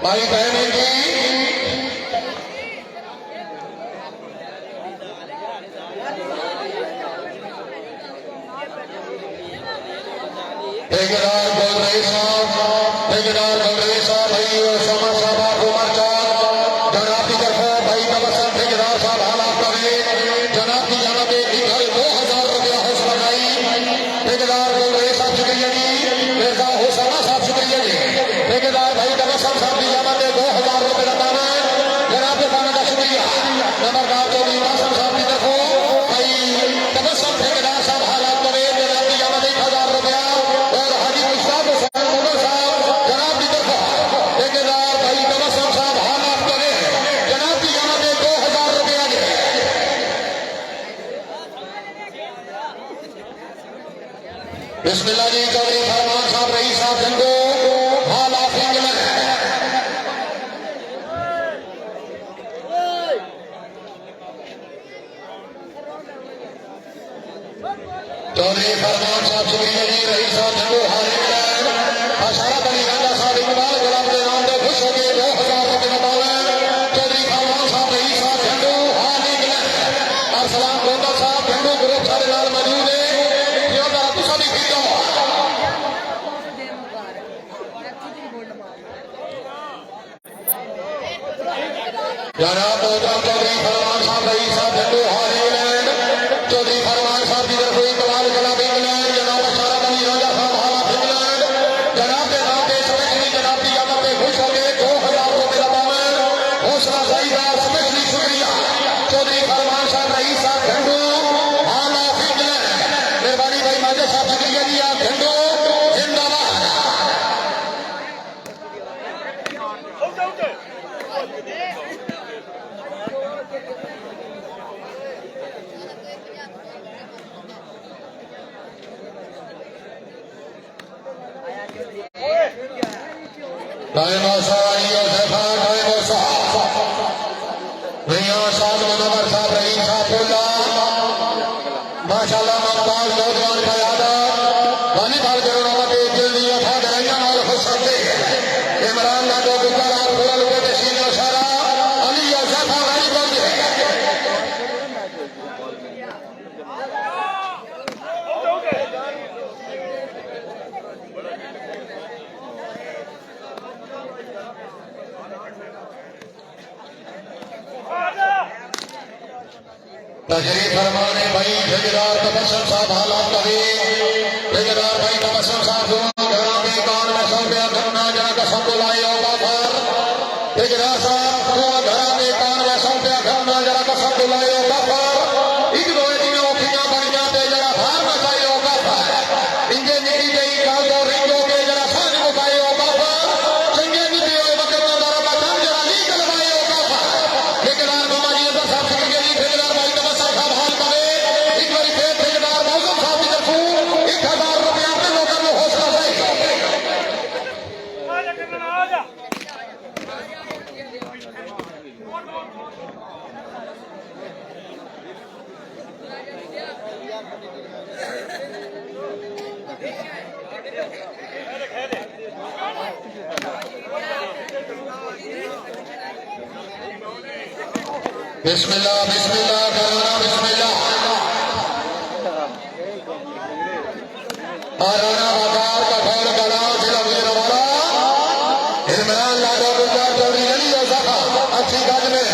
भाई बहनों की ठेकेदार बोल रहे साहब भाई समा साहब उमर चांद जनाब की तरफ भाई तबसम ठेकेदार साहब हालात करें जनाब की जानब 2000 रुपया हौसला भाई ठेकेदार बोल रहे साहब शुक्रिया जी मिर्जा हुसैना साहब शुक्रिया जी ठेकेदार भाई तबसम साहब की जानब 2000 रुपये लगाना जनाब के खाने का शुक्रिया नंबरदार चौधरी कासम साहब की तरफ भाई तबसम ठेकेदार साहब हालात करें जनाब की जानब 1000 रुपया और हाजी मुश्ताक हुसैन मुगल साहब जनाब की तरफ ठेकेदार भाई तबसम साहब हालात करें जनाब की जानब 2000 रुपया दे बिस्मिल्लाह जी चौधरी फरमान साहब रईस साहब जंगो हाल ऑफ इंग्लैंड चौधरी फरमान साहब शुक्रिया जी रईस साहब जंगो हाल इंग्लैंड अशारत अली गांजा साहब इकबाल गुलाम के नाम से खुश हो गए 2000 रुपये बतावे चौधरी फरमान साहब रईस साहब जंगो हाल इंग्लैंड अरसलान गोंदा साहब जंगो ग्रुप सारे नाल मौजूद है जो जरा तुसा भी कीतो जनाब चौधरी फरमान साहब रईस साहब जंगो हाल इंग्लैंड चौधरी फरमान साहब की तरफ इकबाल गुलाम इंग्लैंड जनाब अशारत अली गांजा साहब हाल इंग्लैंड जनाब के नाम पे स्पेशली जनाब की जानब पे खुश हो गए 2000 रुपये बतावे हौसला अफजाई का स्पेशली शुक्रिया चौधरी फरमान साहब रईस साहब झंडू हाल ऑफ इंग्लैंड मेहरबानी भाई माजे साहब शुक्रिया जी आप झंडू जिंदाबाद दायमा सवारी और जफा दायमा साहब भैया साहब मनोहर साहब रहीम साहब बोला माशाल्लाह मुमताज नौजवान का यादा वाली बाल करोड़ों में जल्दी उठा दराइया और खुश करते इमरान लाडो गुजर और फुल को तशीन इशारा अली और जफा वाली बोल दे तशरीफ फरमाने भाई ठेकेदार तबस्सुम साहब हालात कभी ठेकेदार भाई तबस्सुम साहब घरों में 91 रुपया करना जहाँ का सब बुलाए होगा पर ठेकेदार साहब घरों में 91 रुपया करना जरा का सब बुलाए होगा पर एक दो दिन ओखियां बन जाते जरा भार मचाए होगा पर इंजे निकली गई काल दो रिंगों के जरा साथ मुकाए होगा पर चंगे निकली हुए वक्त में जरा बचान जरा ली कलवाए होगा पर ठेकेदार बाबा जी साहब शुक्रिया जी ठेकेदार भाई तबस्सुम साहब हाल करे एक बारी फिर ठेकेदार मौसम साहब की तरफ 1000 रुपया अपने लोगों को हौसला दे बिस्मिल्लाह बिस्मिल्लाह कराना बिस्मिल्लाह राना बाजार का ठौर गाँव जिला गुजरावाला इमरान लाडो गुजर चौधरी अली और जफा अच्छी गज में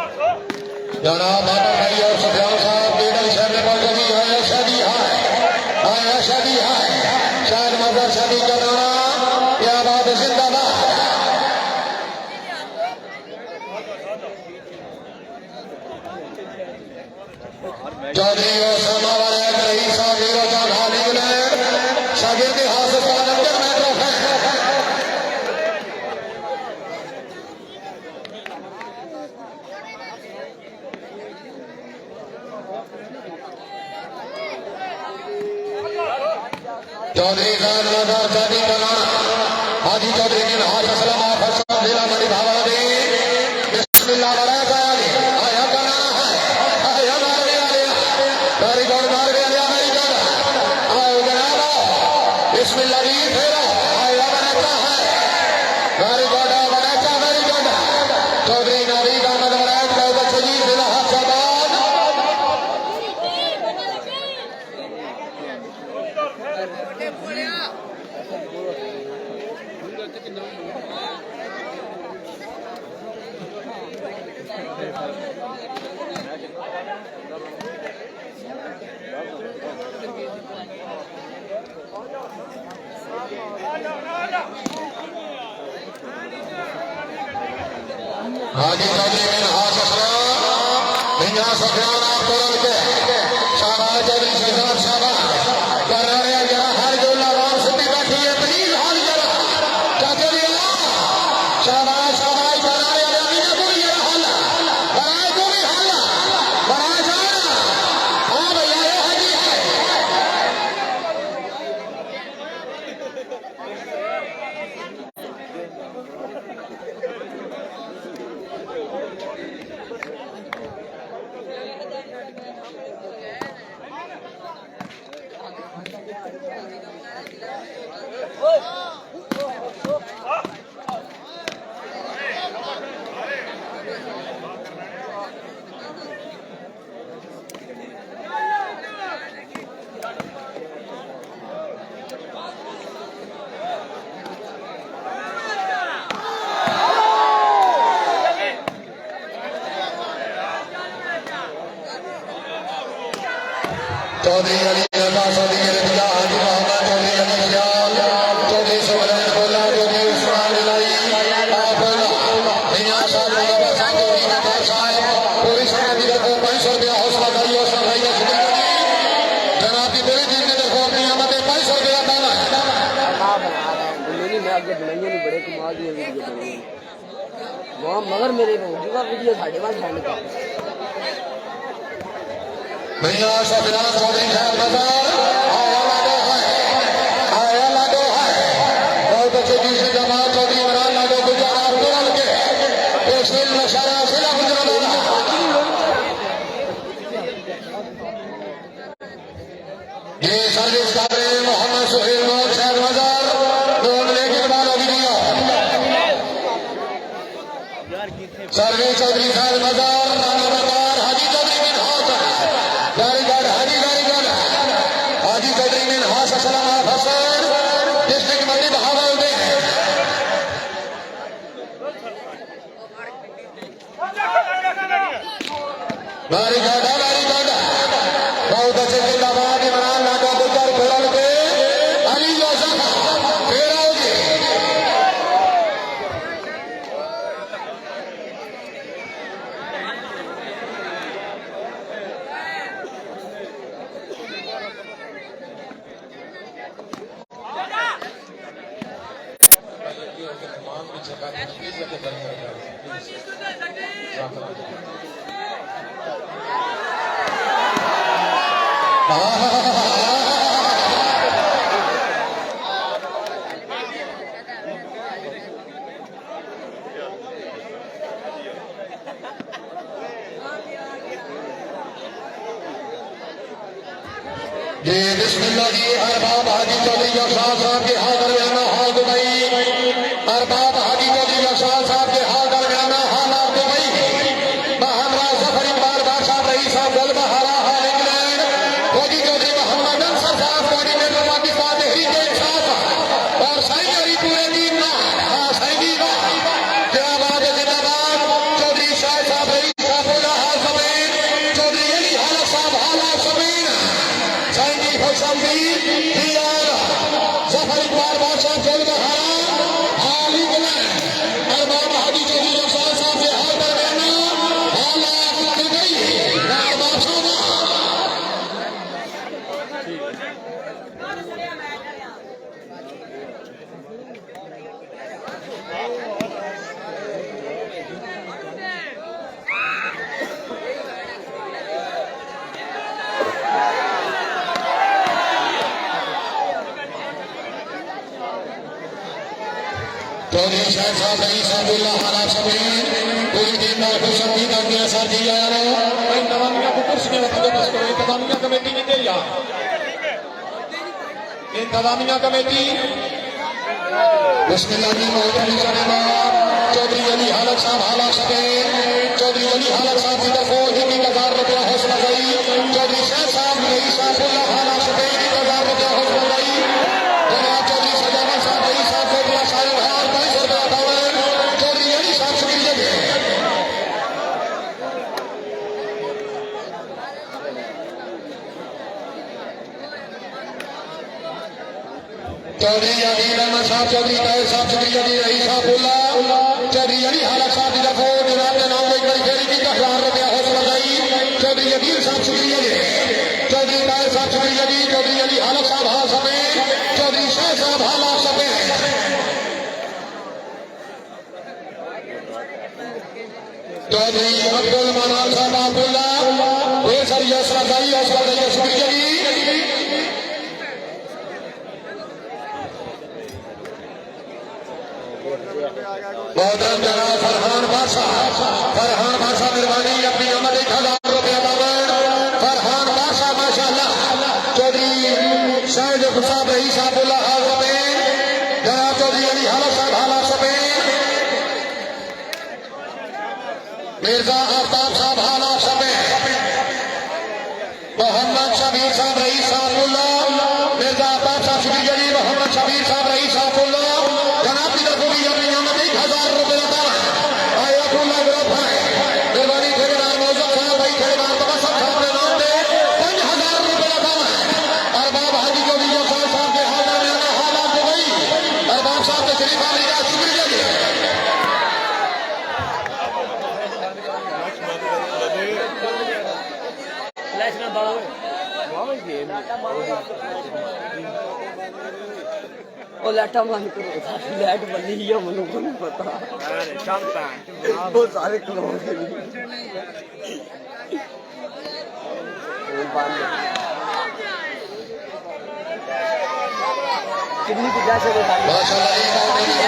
जनाब बाबर भाई और सुफियान साहब बेगम शहर में बोल रही है शादी है शादी है शायद मजर शादी कराना क्या बात है जिंदाबाद चौधरी ओसामा वाले रही सागिर शागिर के हाथ से पालंजर में चौधरी साहब लगातार शादी कराना हाजी चौधरी के हाथ असलम फैसल जिला मरी भावा दे बिस्मिल्लाह वाला आया कराना है आया मारने वाले मेरी गौर मार गया मेरी गौर आओ जनाब बिस्मिल्लाह जी फेरो आया बनाता है मेरी गौर बनाता मेरी गौर चौधरी नारी का मदवराज का बच्चे जी जिला हफ्साबाद हाजी चौधरी में हाथ भैया सफियान आपको के शाबाश चौधरी शहजाद शाबाश कर रहे हैं जरा हर जोला राम सिद्धि बैठी है प्लीज हाल जरा चौधरी शाबाश शाबाश बना रहे हैं अमीना पूरी जरा हल्ला बनाए को भी हल्ला बनाए जाना हाँ भैया ये हाजी है चौधरी अली चौधरी रबिया हाजी मोहम्मद चौधरी अली श्याल चौधरी सुमरन बोला चौधरी उस्मान लाई भैया साहब पूरी समाधि रखो 500 रुपया हौसला भाई हौसला भाई का शुक्रिया जनाब की पूरी टीम ने देखो अपनी आमद 500 रुपया पाना है बड़े कमाल की वीडियो बनी वहां मगर मेरे वीडियो साढ़े पास खाने का भैया सफियान चौधरी साहब बाजार आया लागो है बहुत अच्छे जी से जमात चौधरी इमरान लागो गुजरात तुरल के तहसील नशारा जिला गुजरात ये सर्विस कर रहे हैं मोहम्मद सुहेल मोहम्मद शहर बाजार दोनों लेके वाला वीडियो सर्विस चौधरी साहब बाजार राना बाजार हाजी चौधरी में हाथ हाजी चौधरी में हाथ असलम हसन डिस्ट्रिक्ट मंडी बहावल बारी गाड़ा बहुत अच्छे जिंदाबाद इमरान नाटो गुजर खुलल के अली जोसफ फेराओगे जी बिस्मिल्लाह जी अरबाब हाजी चौधरी जफसार साहब के हाल दरमियाना हाल दुबई अरबाब हाजी चौधरी जफसार साहब के हाल दरमियाना हाल आप दुबई हमरा सफर इकबाल बादशाह रही साहब गल बहारा हाल इंग्लैंड फौजी चौधरी मोहम्मद अंसर साहब कोऑर्डिनेटर पाकिस्तान तहरीक इंसाफ और साईं अली पूरे टीम ना साईं जी क्या बात है जिंदाबाद चौधरी शाह साहब रही साहब चौधरी शाह साहब रही साहबुल्ला हाला समीर पूरी टीम ਨਾਲ ਖੁਸ਼ੀ ਕਰਦੀਆਂ ਸਾਥੀ ਯਾਰ ਇੰਤਜ਼ਾਮੀਆਂ को कुर्सियां रख दो बस करो इंतजामिया कमेटी की दे यार इंतजामिया कमेटी बिस्मिल्लाह मोहम्मद सलेमान चौधरी अली हालत साहब हाला समीर चौधरी अली हालत साहब की तरफ 1000 रुपया हौसला गई चौधरी शाह साहब रही साहबुल्ला हाला समीर 1000 रुपया हौसला गई जनाब चौधरी सजावत साहब रही साहब को सारे हार 22 रुपया डाले चौधरी अली साहब शुक्रिया दे चौधरी अली रहमान साहब चौधरी ताहिर साहब शुक्रिया दी रही साहबुल्ला चौधरी अली हालत साहब की तरफ जनाब के नाम एक बड़ी खेली की 10,000 रुपया हौसला गई चौधरी अदील साहब शुक्रिया दे चौधरी ताहिर साहब शुक्रिया दी चौधरी अली हालत साहब हाल समेत चौधरी शाह साहब हाला समेत चौधरी अब्दुल मनान साहब अब्दुल्ला ये सर यसरा दाई हौसला गई शुक्रिया दी मोहतरम जनाब फरहान बादशाह मेहरबानी अपनी आमद 1000 रुपया दामन फरहान बादशाह माशाअल्लाह चौधरी शाहिद साहब रही साहबुल्ला हाल समेत जनाब चौधरी अली हाला साहब हाला समेत मिर्जा आफ्ताब साहब हाला समेत मोहम्मद शबीर साहब रही साहबुल्ला मिर्जा आफ्ताब साहब शुक्रिया जी मोहम्मद शबीर साहब रही साहबुल्ला जनाब की तरफ भी अपनी आमद 1000 रुपया दामन आया फूला ग्रुप है मेहरबानी ठेकेदार मौजूद साहब भाई ठेकेदार तबस्सुम साहब के नाम पे 5000 रुपया दामन अरबाब हाजी को भी साहब के हालात में हालात हो गई अरबाब साहब के शरीफ आली का शुक्रिया जी ਉਹ ਲੈਟਾਂ ਬੰਦ ਕਰੋ ਲਾਈਟ ਬੰਦੀ ਹੀ ਆ ਮੈਨੂੰ ਕੋਈ ਨਹੀਂ ਪਤਾ ਅਰੇ ਸ਼ਾਂਤਾ ਉਹ ਸਾਰੇ ਖਲੋਗੇ ਨਹੀਂ कितनी पिज्जा से माशाअल्लाह